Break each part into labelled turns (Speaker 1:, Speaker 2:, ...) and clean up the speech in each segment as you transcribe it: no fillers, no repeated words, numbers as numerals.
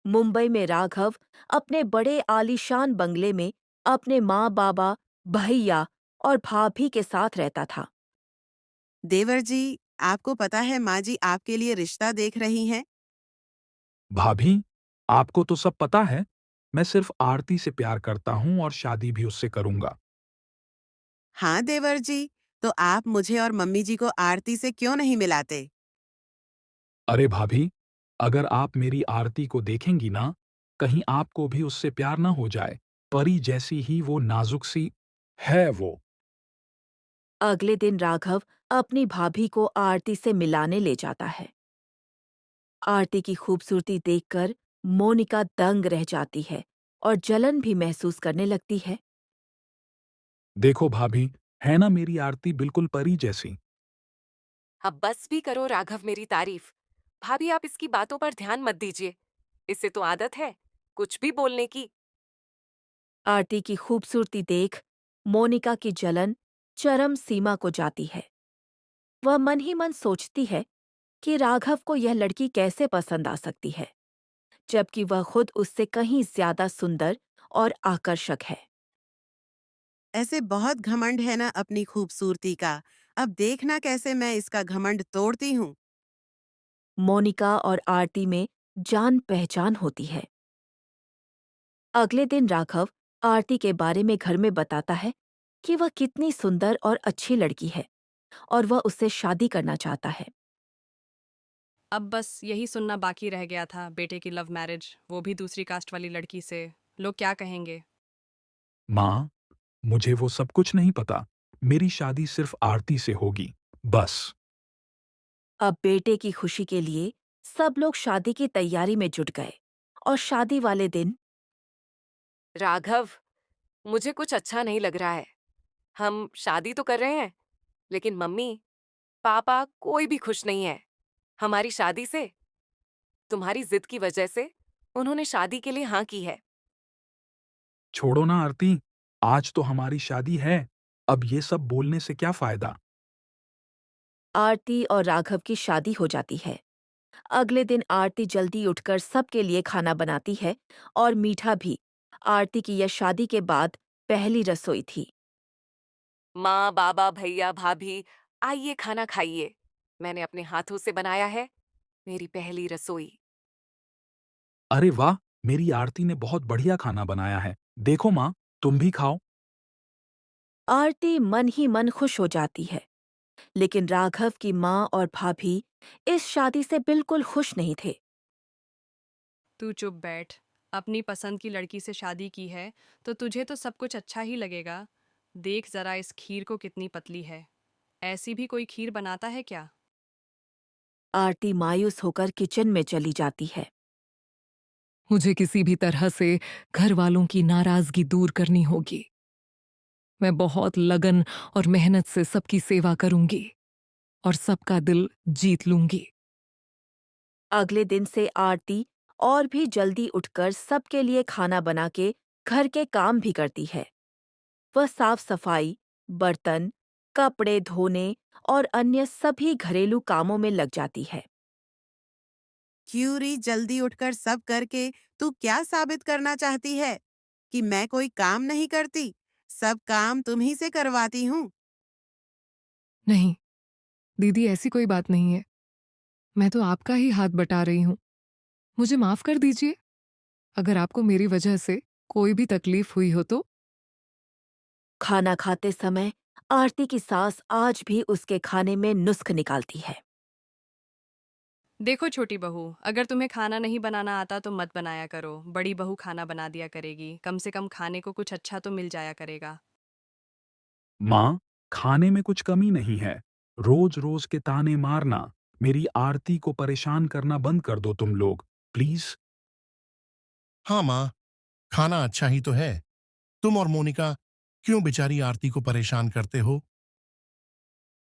Speaker 1: मुंबई में राघव अपने बड़े आलीशान बंगले में अपने माँ बाबा, भैया और भाभी के साथ रहता था।
Speaker 2: देवर जी, आपको पता है माँ जी आपके लिए रिश्ता देख रही हैं?
Speaker 3: भाभी, आपको तो सब पता है। मैं सिर्फ आरती से प्यार करता हूँ और शादी भी उससे करूंगा।
Speaker 2: हाँ देवर जी, तो आप मुझे और मम्मी जी को आरती से क्यों नहीं मिलाते?
Speaker 3: अरे भाभी, अगर आप मेरी आरती को देखेंगी ना, कहीं आपको भी उससे प्यार ना हो जाए। परी जैसी ही वो नाजुक सी है वो।
Speaker 1: अगले दिन राघव अपनी भाभी को आरती से मिलाने ले जाता है। आरती की खूबसूरती देखकर मोनिका दंग रह जाती है और जलन भी महसूस करने लगती है।
Speaker 3: देखो भाभी, है ना मेरी आरती बिल्कुल परी जैसी।
Speaker 4: अब बस भी करो राघव मेरी तारीफ। भाभी आप इसकी बातों पर ध्यान मत दीजिए। इससे तो आदत है कुछ भी बोलने की।
Speaker 1: आरती की खूबसूरती देख मोनिका की जलन चरम सीमा को जाती है। वह मन ही मन सोचती है कि राघव को यह लड़की कैसे पसंद आ सकती है, जबकि वह खुद उससे कहीं ज्यादा सुंदर और आकर्षक है।
Speaker 2: ऐसे बहुत घमंड है ना अपनी खूबसूरती का। अब देखना कैसे मैं इसका घमंड तोड़ती हूँ।
Speaker 1: मोनिका और आरती में जान पहचान होती है। अगले दिन राघव आरती के बारे में घर में बताता है कि वह कितनी सुंदर और अच्छी लड़की है और वह उससे शादी करना चाहता है।
Speaker 5: अब बस यही सुनना बाकी रह गया था, बेटे की लव मैरिज, वो भी दूसरी कास्ट वाली लड़की से। लोग क्या कहेंगे?
Speaker 3: माँ, मुझे वो सब कुछ नहीं पता। मेरी शादी सिर्फ आरती से होगी, बस।
Speaker 1: अब बेटे की खुशी के लिए सब लोग शादी की तैयारी में जुट गए और शादी वाले दिन
Speaker 4: राघव, मुझे कुछ अच्छा नहीं लग रहा है। हम शादी तो कर रहे हैं, लेकिन मम्मी पापा कोई भी खुश नहीं है हमारी शादी से। तुम्हारी जिद की वजह से उन्होंने शादी के लिए हाँ की है।
Speaker 3: छोड़ो ना आरती, आज तो हमारी शादी है। अब ये सब बोलने से क्या फायदा।
Speaker 1: आरती और राघव की शादी हो जाती है। अगले दिन आरती जल्दी उठकर सबके लिए खाना बनाती है और मीठा भी। आरती की यह शादी के बाद पहली रसोई थी।
Speaker 4: माँ बाबा भैया भाभी, आइए खाना खाइए। मैंने अपने हाथों से बनाया है मेरी पहली रसोई।
Speaker 3: अरे वाह! मेरी आरती ने बहुत बढ़िया खाना बनाया है। देखो माँ, तुम भी खाओ।
Speaker 1: आरती मन ही मन खुश हो जाती है, लेकिन राघव की माँ और भाभी इस शादी से बिल्कुल खुश नहीं थे।
Speaker 5: तू चुप बैठ। अपनी पसंद की लड़की से शादी की है तो तुझे तो सब कुछ अच्छा ही लगेगा। देख जरा इस खीर को कितनी पतली है। ऐसी भी कोई खीर बनाता है क्या?
Speaker 1: आरती मायूस होकर किचन में चली जाती है।
Speaker 6: मुझे किसी भी तरह से घर वालों की नाराजगी दूर करनी होगी। मैं बहुत लगन और मेहनत से सबकी सेवा करूंगी और सबका दिल जीत लूंगी।
Speaker 1: अगले दिन से आरती और भी जल्दी उठकर सबके लिए खाना बना के घर के काम भी करती है। वह साफ सफाई, बर्तन, कपड़े धोने और अन्य सभी घरेलू कामों में लग जाती है।
Speaker 2: क्यूरी जल्दी उठकर सब करके तू क्या साबित करना चाहती है? कि मैं कोई काम नहीं करती? सब काम तुम ही से करवाती हूँ।
Speaker 6: नहीं, दीदी ऐसी कोई बात नहीं है। मैं तो आपका ही हाथ बटा रही हूँ। मुझे माफ कर दीजिए। अगर आपको मेरी वजह से कोई भी तकलीफ हुई हो तो।
Speaker 1: खाना खाते समय आरती की सास आज भी उसके खाने में नुस्ख निकालती है।
Speaker 5: देखो छोटी बहू, अगर तुम्हें खाना नहीं बनाना आता तो मत बनाया करो। बड़ी बहू खाना बना दिया करेगी, कम से कम खाने को कुछ अच्छा तो मिल जाया करेगा।
Speaker 3: माँ, खाने में कुछ कमी नहीं है। रोज-रोज के ताने मारना, मेरी आरती को परेशान करना बंद कर दो तुम लोग, प्लीज़।
Speaker 7: हाँ माँ, खाना अच्छा ही तो है। तुम और मोनिका क्यों बेचारी आरती को परेशान करते हो?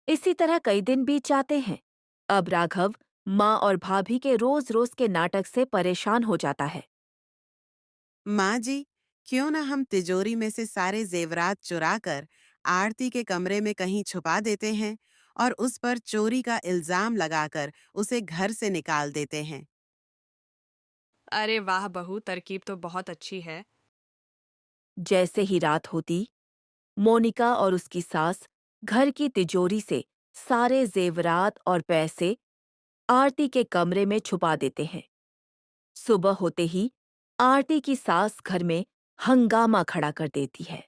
Speaker 1: इसी तरह कई दिन बीत जाते हैं। अब राघव माँ और भाभी के रोज रोज के नाटक से परेशान हो जाता है।
Speaker 2: माँ जी, क्यों ना हम तिजोरी में से सारे जेवरात चुरा कर आरती के कमरे में कहीं छुपा देते हैं और उस पर चोरी का इल्जाम लगाकर उसे घर से निकाल देते हैं।
Speaker 5: अरे वाह बहू, तरकीब तो बहुत अच्छी है।
Speaker 1: जैसे ही रात होती, मोनिका और उसकी सास घर की तिजोरी से सारे जेवरात और पैसे आरती के कमरे में छुपा देते हैं। सुबह होते ही आरती की सास घर में हंगामा खड़ा कर देती है।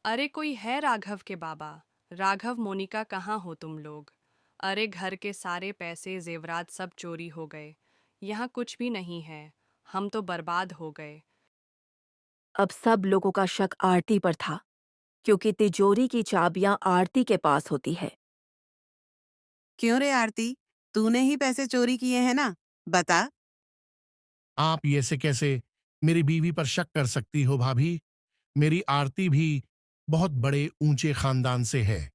Speaker 5: अरे कोई है राघव के बाबा? राघव, मोनिका कहाँ हो तुम लोग? अरे घर के सारे पैसे जेवरात सब चोरी हो गए। यहाँ कुछ भी नहीं है। हम तो बर्बाद हो गए।
Speaker 1: अब सब लोगों का शक आरती पर था, क्योंकि तिजोरी की चाबियां आरती के पास होती है।
Speaker 2: क्यों रे आरती, तूने ही पैसे चोरी किए हैं ना? बता।
Speaker 7: आप ये से कैसे मेरी बीवी पर शक कर सकती हो भाभी? मेरी आरती भी बहुत बड़े ऊंचे खानदान से है।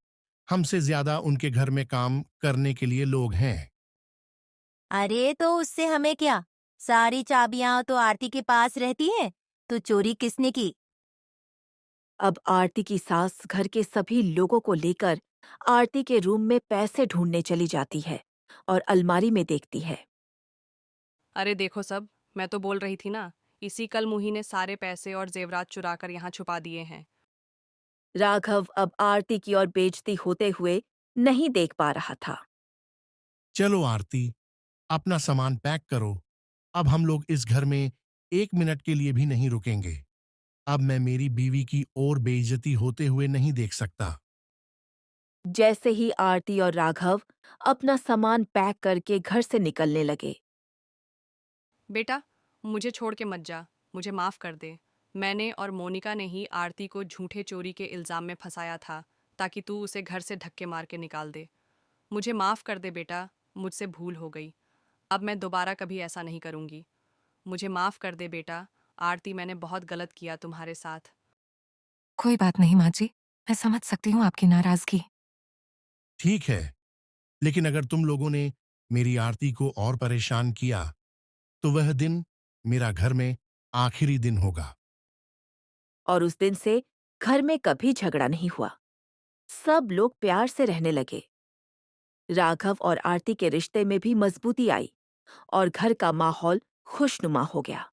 Speaker 7: हमसे ज्यादा उनके घर में काम करने के लिए लोग हैं।
Speaker 8: अरे तो उससे हमें क्या? सारी चाबियां तो आरती के पास रहती हैं। तो चोरी किसने की?
Speaker 1: अब आरती की सास घर के सभी लोगों को लेकर आरती के रूम में पैसे ढूंढने चली जाती है और अलमारी में देखती है।
Speaker 5: अरे देखो सब, मैं तो बोल रही थी ना, इसी कल मुही ने सारे पैसे और जेवरात चुरा कर यहाँ छुपा दिए हैं।
Speaker 1: राघव अब आरती की ओर बेइज्जती होते हुए नहीं देख पा रहा था।
Speaker 7: चलो आरती, अपना सामान पैक करो। अब हम लोग इस घर में 1 मिनट के लिए भी नहीं रुकेंगे। अब मैं मेरी बीवी की और बेइज्जती होते हुए नहीं देख सकता।
Speaker 1: जैसे ही आरती और राघव अपना सामान पैक करके घर से निकलने लगे,
Speaker 5: बेटा, मुझे छोड़ के मत जा। मुझे माफ कर दे। मैंने और मोनिका ने ही आरती को झूठे चोरी के इल्जाम में फंसाया था, ताकि तू उसे घर से धक्के मार के निकाल दे। मुझे माफ कर दे बेटा, मुझसे भूल हो गई। अब मैं दोबारा कभी ऐसा नहीं करूंगी। मुझे माफ कर दे बेटा। आरती, मैंने बहुत गलत किया तुम्हारे साथ।
Speaker 6: कोई बात नहीं माँ जी, मैं समझ सकती हूँ आपकी नाराजगी।
Speaker 7: ठीक है, लेकिन अगर तुम लोगों ने मेरी आरती को और परेशान किया, तो वह दिन मेरा घर में आखिरी दिन होगा।
Speaker 1: और उस दिन से घर में कभी झगड़ा नहीं हुआ। सब लोग प्यार से रहने लगे। राघव और आरती के रिश्ते में भी मजबूती आई और घर का माहौल खुशनुमा हो गया।